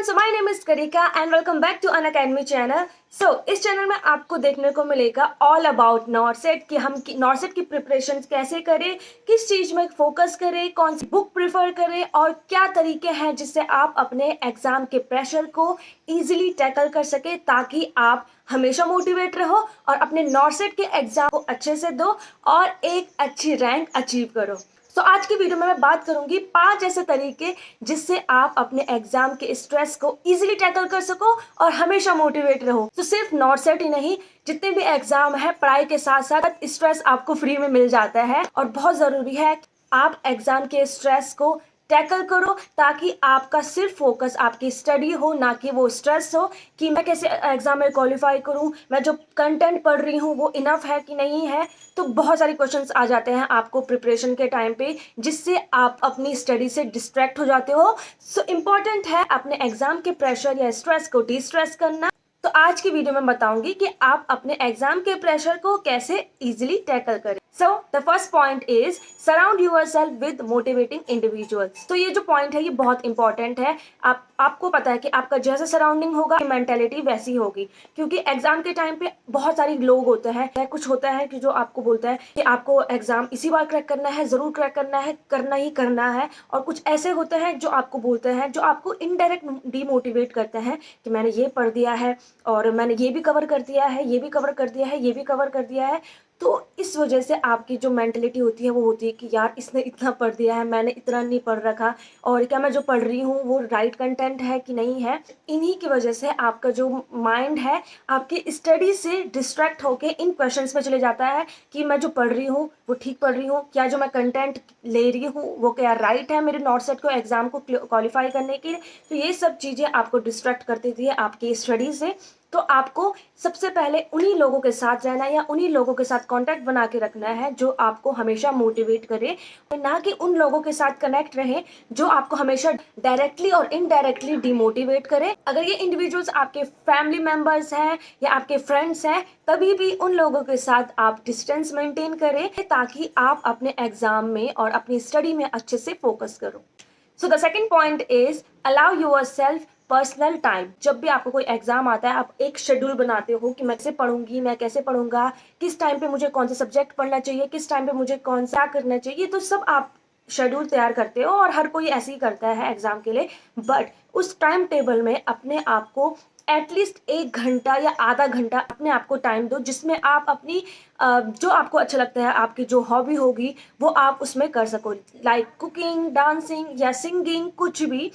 so my name is Karika and welcome back to Unacademy channel. So इस channel में आपको देखने को मिलेगा ऑल अबाउट नॉर्सेट कि हम नॉर्सेट की प्रिपरेशन कैसे करें, किस चीज में फोकस करें, कौन सी बुक प्रेफर करें और क्या तरीके हैं जिससे आप अपने एग्जाम के प्रेशर को इजीली टैकल कर सके ताकि आप हमेशा मोटिवेट रहो और अपने नॉर्सेट के एग्जाम को अच्छे से दो और एक अच्छी रैंक अचीव करो। तो आज की वीडियो में मैं बात करूंगी 5 ऐसे तरीके जिससे आप अपने एग्जाम के स्ट्रेस को इजीली टैकल कर सको और हमेशा मोटिवेट रहो। तो सिर्फ नॉर्सेट ही नहीं, जितने भी एग्जाम है पढ़ाई के साथ साथ स्ट्रेस आपको फ्री में मिल जाता है और बहुत जरूरी है आप एग्जाम के स्ट्रेस को टैकल करो ताकि आपका सिर्फ फोकस आपकी स्टडी हो, ना कि वो स्ट्रेस हो कि मैं कैसे एग्जाम में क्वालिफाई करूं, मैं जो कंटेंट पढ़ रही हूं वो इनफ है कि नहीं है। तो बहुत सारे क्वेश्चंस आ जाते हैं आपको प्रिपरेशन के टाइम पे जिससे आप अपनी स्टडी से डिस्ट्रैक्ट हो जाते हो। सो इम्पॉर्टेंट है अपने एग्जाम के प्रेशर या स्ट्रेस को डिस्ट्रेस करना। तो आज की वीडियो में बताऊंगी कि आप अपने एग्जाम के प्रेशर को कैसे इजीली टैकल करें। So the first point is surround yourself with motivating individuals. तो ये जो पॉइंट है ये बहुत इंपॉर्टेंट है। आपको पता है कि आपका जैसा सराउंडिंग होगा मेंटेलिटी वैसी होगी, क्योंकि एग्जाम के टाइम पे बहुत सारे लोग होते हैं। कुछ होता है कि जो आपको बोलता है कि आपको एग्जाम इसी बार क्रैक करना है, जरूर क्रैक करना है, करना ही करना है। और कुछ ऐसे होते हैं जो आपको बोलते हैं, जो आपको इनडायरेक्ट डीमोटिवेट करते हैं कि मैंने ये पढ़ दिया है और मैंने ये भी कवर कर दिया है, ये भी कवर कर दिया है, ये भी कवर कर दिया है। तो इस वजह से आपकी जो मेंटलिटी होती है वो होती है कि यार इसने इतना पढ़ दिया है, मैंने इतना नहीं पढ़ रखा, और क्या मैं जो पढ़ रही हूँ वो राइट कंटेंट है कि नहीं है। इन्हीं की वजह से आपका जो माइंड है आपकी स्टडी से डिस्ट्रैक्ट होके इन क्वेश्चंस में चले जाता है कि मैं जो पढ़ रही हूँ वो ठीक पढ़ रही हूँ, क्या जो मैं कंटेंट ले रही हूँ वो क्या राइट है मेरे नॉर्सेट को एग्जाम को क्वालिफाई करने के लिए। तो ये सब चीज़ें आपको डिस्ट्रैक्ट कर देती है आपकी स्टडी से। तो आपको सबसे पहले उन्हीं लोगों के साथ रहना है या उन्हीं लोगों के साथ कांटेक्ट बना के रखना है जो आपको हमेशा मोटिवेट करे, ना कि उन लोगों के साथ कनेक्ट रहे जो आपको हमेशा डायरेक्टली और इनडायरेक्टली डिमोटिवेट करे। अगर ये इंडिविजुअल्स आपके फैमिली मेंबर्स हैं या आपके फ्रेंड्स हैं तभी भी उन लोगों के साथ आप डिस्टेंस मेंटेन करें ताकि आप अपने एग्जाम में और अपनी स्टडी में अच्छे से फोकस करो। So the second point is allow yourself personal time. जब भी आपको कोई एग्जाम आता है आप एक शेड्यूल बनाते हो कि मैं कैसे पढ़ूंगी, मैं कैसे पढ़ूंगा, किस टाइम पे मुझे कौन सा सब्जेक्ट पढ़ना चाहिए, किस टाइम पे मुझे कौन सा करना चाहिए। तो सब आप शेड्यूल तैयार करते हो और हर कोई ऐसे ही करता है एग्जाम के लिए। बट उस टाइम टेबल में अपने आप को एटलीस्ट 1 घंटा या आधा घंटा अपने आप को टाइम दो जिसमें आप अपनी जो आपको अच्छा लगता है, आपकी जो हॉबी होगी वो आप उसमें कर सको, लाइक कुकिंग, डांसिंग या सिंगिंग, कुछ भी,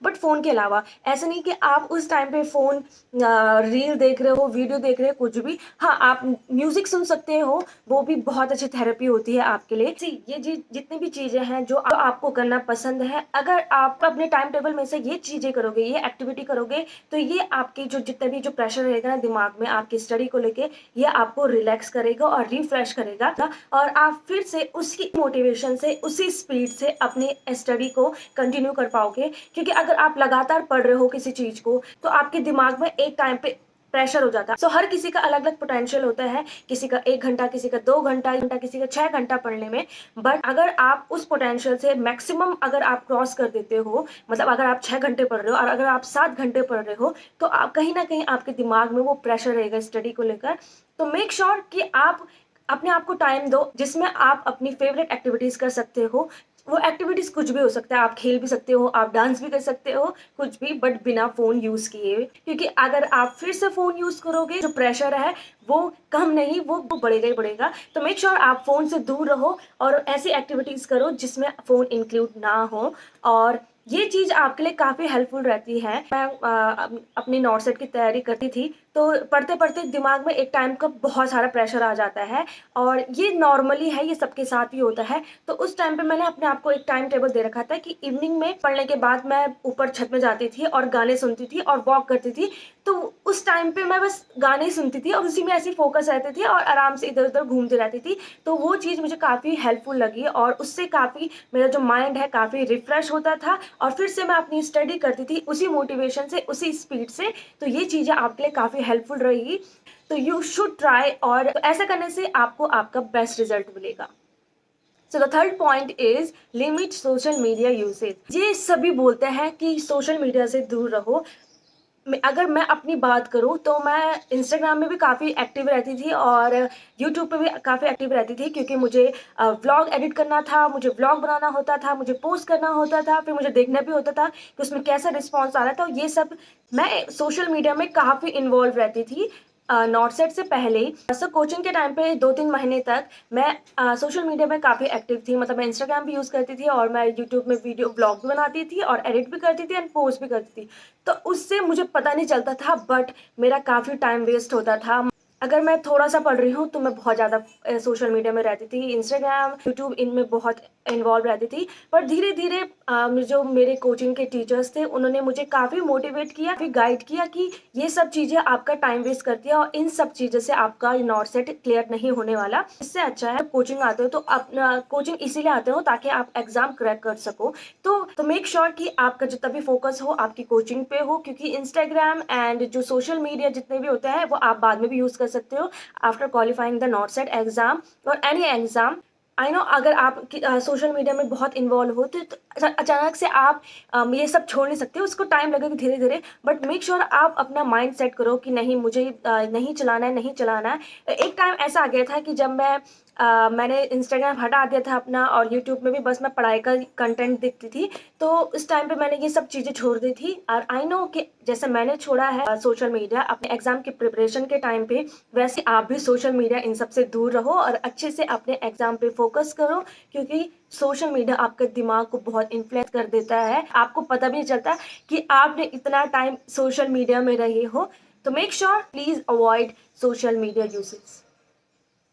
बट फ़ोन के अलावा। ऐसा नहीं कि आप उस टाइम पे फ़ोन रील देख रहे हो, वीडियो देख रहे हो, कुछ भी। हाँ, आप म्यूज़िक सुन सकते हो, वो भी बहुत अच्छी थेरेपी होती है आपके लिए। ये जितनी भी चीज़ें हैं जो आपको करना पसंद है, अगर आप अपने टाइम टेबल में से ये चीज़ें करोगे, ये एक्टिविटी करोगे, तो ये आपकी जो जितना भी जो प्रेशर रहेगा ना दिमाग में आपकी स्टडी को लेके, ये आपको रिलैक्स करेगा और रिफ्रेश करेगा और आप फिर से उसी मोटिवेशन से, उसी स्पीड से अपनी स्टडी को कंटिन्यू कर पाओगे। क्योंकि अगर आप लगातार पढ़ रहे हो किसी चीज को तो आपके दिमाग में एक टाइम पे प्रेशर हो जाता है। सो हर किसी का अलग अलग पोटेंशियल होता है, किसी का 1 घंटा, किसी का 2 घंटा, किसी का 6 घंटा पढ़ने में। बट अगर आप उस पोटेंशियल से मैक्सिमम अगर आप क्रॉस कर देते हो, मतलब अगर आप 6 घंटे पढ़ रहे हो और अगर आप 7 घंटे पढ़ रहे हो, तो आप कहीं ना कहीं आपके दिमाग में वो प्रेशर रहेगा स्टडी को लेकर। तो मेक श्योर कि आप अपने आप को टाइम दो जिसमें आप अपनी फेवरेट एक्टिविटीज कर सकते हो। वो एक्टिविटीज कुछ भी हो सकता है, आप खेल भी सकते हो, आप डांस भी कर सकते हो, कुछ भी, बट बिना फोन यूज किए। क्योंकि अगर आप फिर से फोन यूज करोगे जो प्रेशर है वो कम नहीं, वो बढ़ेगा ही बढ़ेगा। तो मेक श्योर आप फोन से दूर रहो और ऐसी एक्टिविटीज करो जिसमें फोन इंक्लूड ना हो। और ये चीज आपके लिए काफी हेल्पफुल रहती है। मैं अपनी नॉर्सेट की तैयारी करती थी तो पढ़ते पढ़ते दिमाग में एक टाइम का बहुत सारा प्रेशर आ जाता है और ये नॉर्मली है, ये सबके साथ ही होता है। तो उस टाइम पे मैंने अपने आप को एक टाइम टेबल दे रखा था कि इवनिंग में पढ़ने के बाद मैं ऊपर छत में जाती थी और गाने सुनती थी और वॉक करती थी। तो उस टाइम पे मैं बस गाने ही सुनती थी और उसी में ऐसी फोकस रहती थी और आराम से इधर उधर घूमती रहती थी। तो वो चीज़ मुझे काफ़ी हेल्पफुल लगी और उससे काफ़ी मेरा जो माइंड है काफ़ी रिफ्रेश होता था और फिर से मैं अपनी स्टडी करती थी उसी मोटिवेशन से, उसी स्पीड से। तो ये चीज़ें आपके लिए काफ़ी हेल्पफुल रहेगी। तो यू शुड ट्राई, और ऐसा करने से आपको आपका बेस्ट रिजल्ट मिलेगा। So the third point is limit social media usage. ये सभी बोलते हैं कि सोशल मीडिया से दूर रहो। अगर मैं अपनी बात करूँ तो मैं इंस्टाग्राम में भी काफ़ी एक्टिव रहती थी और यूट्यूब पे भी काफ़ी एक्टिव रहती थी, क्योंकि मुझे व्लॉग एडिट करना था, मुझे व्लॉग बनाना होता था, मुझे पोस्ट करना होता था, फिर मुझे देखना भी होता था कि उसमें कैसा रिस्पॉन्स आ रहा था। ये सब मैं सोशल मीडिया में काफ़ी इन्वॉल्व रहती थी नॉर्सेट से पहले ही। सो कोचिंग के टाइम पे 2-3 महीने तक मैं सोशल मीडिया में काफ़ी एक्टिव थी। मतलब मैं इंस्टाग्राम भी यूज़ करती थी और मैं यूट्यूब में वीडियो ब्लॉग भी बनाती थी और एडिट भी करती थी एंड पोस्ट भी करती थी। तो उससे मुझे पता नहीं चलता था, बट मेरा काफ़ी टाइम वेस्ट होता था। अगर मैं थोड़ा-सा पढ़ रही हूँ तो मैं बहुत ज़्यादा सोशल मीडिया में रहती थी, इंस्टाग्राम, यूट्यूब इनमें बहुत इन्वॉल्व रहती थी। पर धीरे-धीरे जो मेरे कोचिंग के टीचर्स थे उन्होंने मुझे काफ़ी मोटिवेट किया, काफ़ी गाइड किया कि ये सब चीज़ें आपका टाइम वेस्ट करती है और इन सब चीज़ों से आपका नॉर्सेट क्लियर नहीं होने वाला। इससे अच्छा है कोचिंग आते हो तो अपना कोचिंग इसीलिए आते हो ताकि आप एग्ज़ाम क्रैक कर सको। तो मेक श्योर कि आपका जितना भी फोकस हो आपकी कोचिंग पे हो, क्योंकि इंस्टाग्राम एंड जो सोशल मीडिया जितने भी होते हैं वो आप बाद में भी यूज़ कर सकते हो आफ्टर क्वालिफाइंग द नॉर्सेट एग्जाम और एनी एग्जाम। आई नो अगर आप सोशल मीडिया में बहुत इन्वॉल्व हो तो अचानक से आप ये सब छोड़ नहीं सकते, उसको टाइम लगेगा धीरे धीरे। बट मेक श्योर आप अपना माइंड सेट करो कि नहीं, मुझे नहीं चलाना है, नहीं चलाना है। एक टाइम ऐसा आ गया था कि जब मैंने इंस्टाग्राम हटा दिया था अपना और यूट्यूब में भी बस मैं पढ़ाई का कंटेंट देखती थी। तो उस टाइम पे मैंने ये सब चीज़ें छोड़ दी थी और आई नो कि जैसे मैंने छोड़ा है सोशल मीडिया अपने एग्जाम की प्रिपरेशन के टाइम पे, वैसे आप भी सोशल मीडिया इन सब से दूर रहो और अच्छे से अपने एग्जाम पे फोकस करो, क्योंकि सोशल मीडिया आपके दिमाग को बहुत इन्फ्लुएंस कर देता है। आपको पता भी नहीं चलता कि आपने इतना टाइम सोशल मीडिया में रहे हो। तो make sure please avoid social media usage.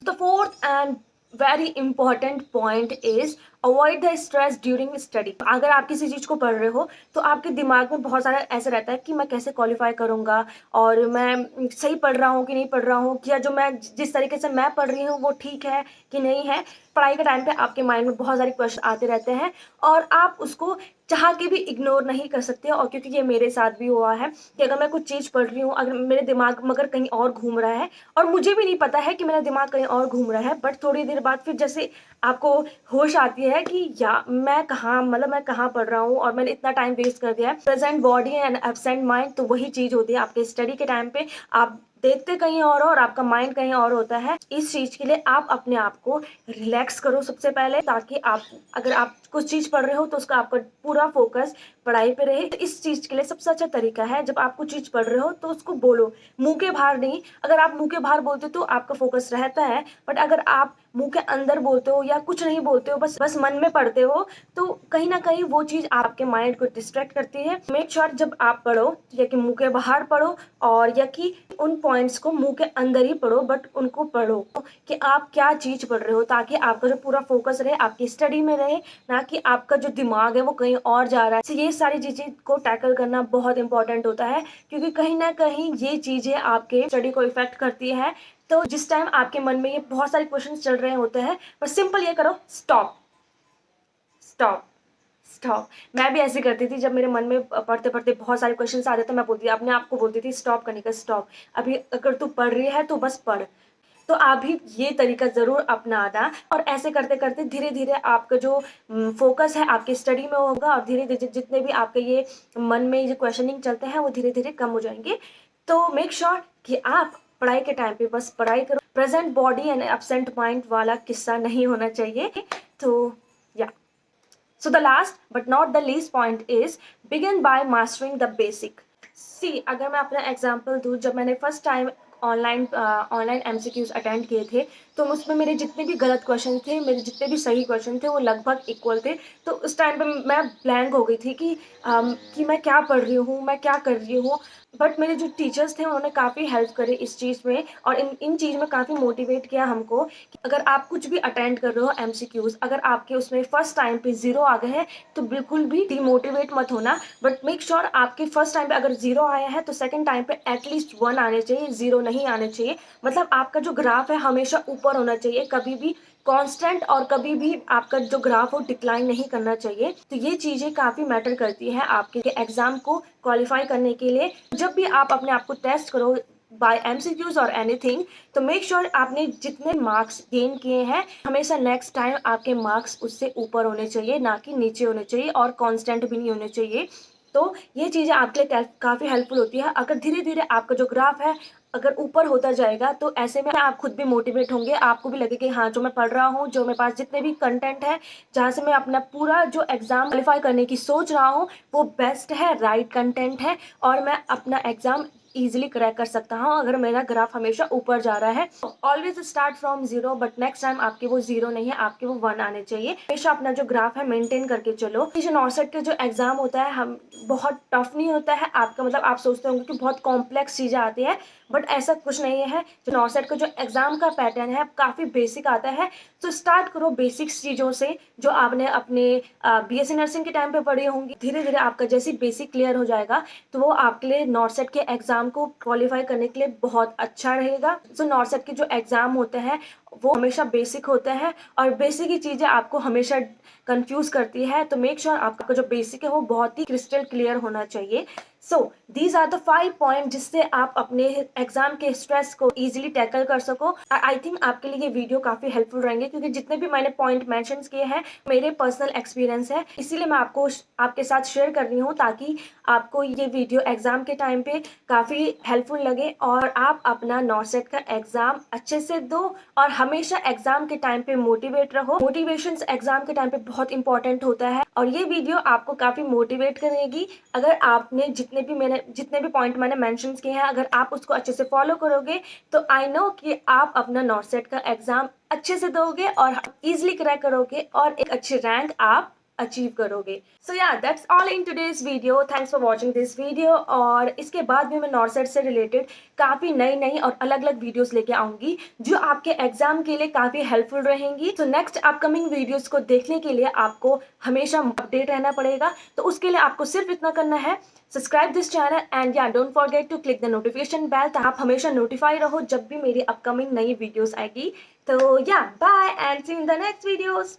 The fourth and very important point is avoid the stress during study. अगर आप किसी चीज़ को पढ़ रहे हो तो आपके दिमाग में बहुत सारा ऐसा रहता है कि मैं कैसे क्वालिफाई करूँगा और मैं सही पढ़ रहा हूँ कि नहीं पढ़ रहा हूँ, या जो मैं जिस तरीके से मैं पढ़ रही हूँ वो ठीक है कि नहीं है। पढ़ाई के टाइम पे आपके माइंड में बहुत सारे क्वेश्चन आते रहते हैं और आप उसको चाह के भी इग्नोर नहीं कर सकते। और क्योंकि ये मेरे साथ भी हुआ है कि अगर मैं कुछ चीज़ पढ़ रही हूँ, अगर मेरे दिमाग मगर कहीं और घूम रहा है और मुझे भी नहीं पता है कि मेरा दिमाग कहीं और घूम रहा है, बट थोड़ी देर बाद फिर जैसे आपको होश आती है कि या मैं कहाँ, मतलब मैं कहाँ पढ़ रहा हूँ और मैंने इतना टाइम वेस्ट कर दिया है। Present body and absent mind, तो वही चीज़ होती है आपके स्टडी के टाइम पे। आप देखते कहीं और हो और आपका माइंड कहीं और होता है। इस चीज़ के लिए आप अपने आप को रिलैक्स करो सबसे पहले, ताकि आप अगर आप कुछ चीज़ पढ़ रहे हो तो उसका आपका पूरा फोकस पढ़ाई पे रहे। तो इस चीज़ के लिए सबसे अच्छा तरीका है, जब आप कुछ चीज़ पढ़ रहे हो तो उसको बोलो, मुंह के बाहर नहीं। अगर आप मुंह के बाहर बोलते हो तो आपका फोकस रहता है, बट अगर आप मुंह के अंदर बोलते हो या कुछ नहीं बोलते हो, बस बस मन में पढ़ते हो, तो कहीं ना कहीं वो चीज़ आपके माइंड को डिस्ट्रैक्ट करती है। मेक श्योर जब आप पढ़ो या कि मुंह के बाहर पढ़ो और या कि उन पॉइंट्स को मुंह के अंदर ही पढ़ो, बट उनको पढ़ो कि आप क्या चीज़ पढ़ रहे हो, ताकि आपका जो पूरा फोकस रहे आपकी स्टडी में रहे, ना कि आपका जो दिमाग है वो कहीं और जा रहा है। तो ये सारी चीज़ें को टैकल करना बहुत इंपॉर्टेंट होता है, क्योंकि कहीं ना कहीं ये चीज़ें आपके स्टडी को इफेक्ट करती है। तो जिस टाइम आपके मन में ये बहुत सारे क्वेश्चंस चल रहे होते हैं, पर सिंपल ये करो, स्टॉप स्टॉप स्टॉप। मैं भी ऐसे करती थी, जब मेरे मन में पढ़ते पढ़ते बहुत सारे क्वेश्चंस आ जाते, मैं बोलती अपने आप को बोलती थी स्टॉप करने का, स्टॉप, अभी अगर तू पढ़ रही है तो बस पढ़। तो आप भी ये तरीका ज़रूर अपनाना और ऐसे करते करते धीरे धीरे आपका जो फोकस है आपकी स्टडी में होगा और धीरे धीरे जितने भी आपके ये मन में जो क्वेश्चनिंग चलते हैं वो धीरे धीरे कम हो जाएंगे। तो मेक श्योर कि आप पढ़ाई के टाइम पे बस पढ़ाई करो। Present body and absent mind वाला किस्सा नहीं होना चाहिए। तो या So the last but not the least point is begin by mastering the basic. See, अगर मैं अपना एग्जांपल दूँ, जब मैंने first time online MCQs attend किए थे, तो उसमें मेरे जितने भी गलत क्वेश्चन थे, मेरे जितने भी सही क्वेश्चन थे, वो लगभग इक्वल थे। तो उस टाइम पे मैं ब्लैंक हो गई थी कि मैं क्या पढ़ रही हूँ, मैं क्या कर रही हूँ। बट मेरे जो टीचर्स थे उन्होंने काफ़ी हेल्प करी इस चीज़ में और इन चीज़ में काफ़ी मोटिवेट किया हमको कि अगर आप कुछ भी अटेंड कर रहे हो एमसीक्यूज, अगर आपके उसमें फर्स्ट टाइम पे 0 आ गए हैं तो बिल्कुल भी डिमोटिवेट मत होना। बट मेक श्योर आपके फर्स्ट टाइम पे अगर 0 आया है तो सेकंड टाइम पे एटलीस्ट 1 आने चाहिए, 0 नहीं आने चाहिए। मतलब आपका जो ग्राफ है हमेशा ऊपर होना चाहिए, कभी भी कांस्टेंट, और कभी भी आपका जो ग्राफ हो डिक्लाइन नहीं करना चाहिए। तो ये चीज़ें काफ़ी मैटर करती है आपके एग्जाम को क्वालिफाई करने के लिए। जब भी आप अपने आप को टेस्ट करो, बाय एमसीक्यूज और एनीथिंग, तो मेक श्योर आपने जितने मार्क्स गेन किए हैं हमेशा नेक्स्ट टाइम आपके मार्क्स उससे ऊपर होने चाहिए, ना कि नीचे होने चाहिए, और कांस्टेंट भी नहीं होने चाहिए। तो ये चीज़ें आपके लिए काफ़ी हेल्पफुल होती है। अगर धीरे धीरे आपका जो ग्राफ है अगर ऊपर होता जाएगा तो ऐसे में आप खुद भी मोटिवेट होंगे, आपको भी लगे कि हाँ जो मैं पढ़ रहा हूँ, जो मेरे पास जितने भी कंटेंट है, जहाँ से मैं अपना पूरा जो एग्ज़ाम क्वालिफाई करने की सोच रहा हूँ वो बेस्ट है, राइट कंटेंट है, और मैं अपना एग्ज़ाम ईजिली क्रैक कर सकता हूँ अगर मेरा ग्राफ हमेशा ऊपर जा रहा है। Always start from zero, but next time आपके वो जीरो नहीं है, आपके वो 1 आने चाहिए। हमेशा अपना जो ग्राफ है मेंटेन करके चलो। जो नॉर्सेट के जो एग्जाम होता है हम बहुत टफ नहीं होता है आपका, मतलब आप सोचते होंगे कि बहुत कॉम्प्लेक्स चीज़ें आती है, बट ऐसा कुछ नहीं है। जो नॉर्सेट का जो एग्जाम का पैटर्न है काफ़ी बेसिक आता है। तो स्टार्ट करो बेसिक्स चीज़ों से जो आपने अपने बीएससी नर्सिंग के टाइम पे पढ़ी होंगी। धीरे धीरे आपका जैसे बेसिक क्लियर हो जाएगा तो वो आपके लिए नॉर्सेट के एग्जाम को क्वालिफाई करने के लिए बहुत अच्छा रहेगा। तो नॉर्सेट के जो एग्जाम होते हैं वो हमेशा बेसिक होते हैं, और बेसिक ही चीज़ें आपको हमेशा कंफ्यूज करती है। तो मेक श्योर आपका जो बेसिक है वो बहुत ही क्रिस्टल क्लियर होना चाहिए। So these are the 5 point जिससे आप अपने एग्जाम के स्ट्रेस को इजीली टैकल कर सको। आई थिंक आपके लिए ये वीडियो काफ़ी हेल्पफुल रहेंगे, क्योंकि जितने भी मैंने पॉइंट मेंशन किए हैं मेरे पर्सनल एक्सपीरियंस है, इसीलिए मैं आपको आपके साथ शेयर कर रही हूँ, ताकि आपको ये वीडियो एग्जाम के टाइम पे काफ़ी हेल्पफुल लगे और आप अपना नॉर्सेट का एग्जाम अच्छे से दो। और हमेशा एग्जाम के टाइम पे मोटिवेट रहो। मोटिवेशन एग्जाम के टाइम पे बहुत इंपॉर्टेंट होता है, और ये वीडियो आपको काफ़ी मोटिवेट करेगी। अगर आपने जितने भी पॉइंट मैंने मेंशन किए हैं अगर आप उसको अच्छे से फॉलो करोगे तो आई नो कि आप अपना नॉर्सेट का एग्जाम अच्छे से दोगे और इजीली क्रैक करोगे और एक अच्छी रैंक आप अचीव करोगे। सो या that's all in today's video. Thanks for watching this video. और इसके बाद भी मैं नॉर्सेट से रिलेटेड काफ़ी नई नई और अलग अलग वीडियोस लेके आऊँगी जो आपके एग्जाम के लिए काफ़ी हेल्पफुल रहेंगी। तो नेक्स्ट अपकमिंग वीडियोस को देखने के लिए आपको हमेशा अपडेट रहना पड़ेगा। तो उसके लिए आपको सिर्फ इतना करना है, subscribe this channel and yeah don't forget to click the notification bell, ताकि आप हमेशा नोटिफाई रहो जब भी मेरी अपकमिंग नई वीडियोस आएगी। तो yeah bye and see in the next videos.